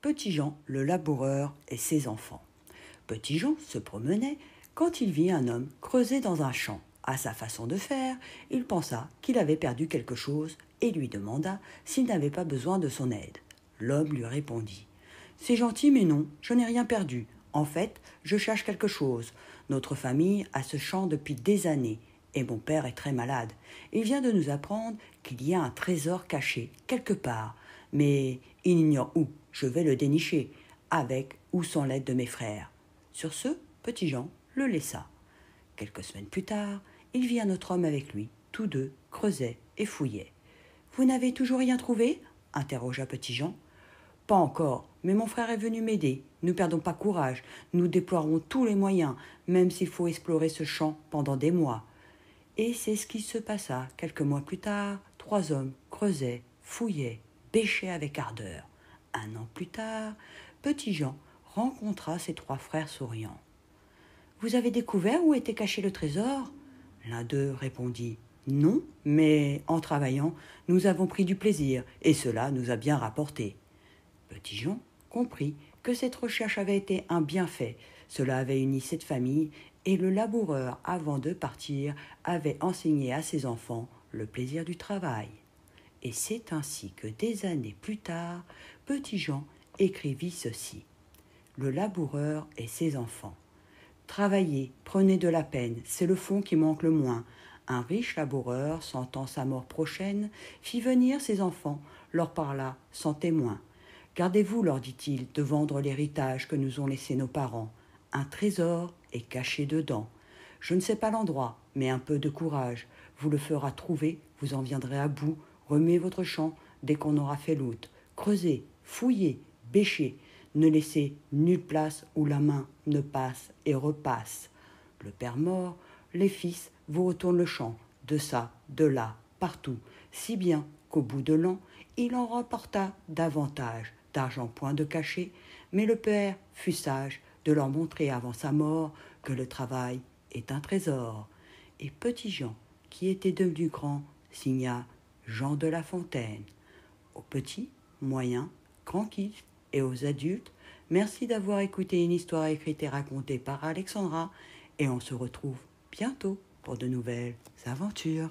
Petit Jean, le laboureur et ses enfants. Petit Jean se promenait quand il vit un homme creuser dans un champ. À sa façon de faire, il pensa qu'il avait perdu quelque chose et lui demanda s'il n'avait pas besoin de son aide. L'homme lui répondit « C'est gentil, mais non, je n'ai rien perdu. En fait, je cherche quelque chose. Notre famille a ce champ depuis des années et mon père est très malade. Il vient de nous apprendre qu'il y a un trésor caché quelque part, mais il ignore où. Je vais le dénicher, avec ou sans l'aide de mes frères. » Sur ce, Petit Jean le laissa. Quelques semaines plus tard, il vit un autre homme avec lui. Tous deux creusaient et fouillaient. « Vous n'avez toujours rien trouvé ?» interrogea Petit Jean. « Pas encore, mais mon frère est venu m'aider. Ne perdons pas courage. Nous déploierons tous les moyens, même s'il faut explorer ce champ pendant des mois. » Et c'est ce qui se passa. Quelques mois plus tard, 3 hommes creusaient, fouillaient, bêchaient avec ardeur. 1 an plus tard, Petit Jean rencontra ses 3 frères souriants. « Vous avez découvert où était caché le trésor ?» L'un d'eux répondit « Non, mais en travaillant, nous avons pris du plaisir, et cela nous a bien rapporté. » Petit Jean comprit que cette recherche avait été un bienfait. Cela avait uni cette famille, et le laboureur, avant de partir, avait enseigné à ses enfants le plaisir du travail. Et c'est ainsi que des années plus tard, Petit Jean écrivit ceci. Le laboureur et ses enfants. Travaillez, prenez de la peine, c'est le fond qui manque le moins. Un riche laboureur, sentant sa mort prochaine, fit venir ses enfants, leur parla sans témoin. Gardez-vous, leur dit-il, de vendre l'héritage que nous ont laissé nos parents. Un trésor est caché dedans. Je ne sais pas l'endroit, mais un peu de courage vous le fera trouver, vous en viendrez à bout. Remuez votre champ dès qu'on aura fait l'hôte. Creusez, fouillez, bêchez. Ne laissez nulle place où la main ne passe et repasse. Le père mort, les fils vous retournent le champ, de ça, de là, partout, si bien qu'au bout de l'an, il en rapporta davantage d'argent point de cachet, mais le père fut sage de leur montrer avant sa mort que le travail est un trésor. Et Petit Jean, qui était devenu grand, signa Jean de La Fontaine. Aux petits, moyens, grands kiffs et aux adultes, merci d'avoir écouté une histoire écrite et racontée par Alexandra, et on se retrouve bientôt pour de nouvelles aventures.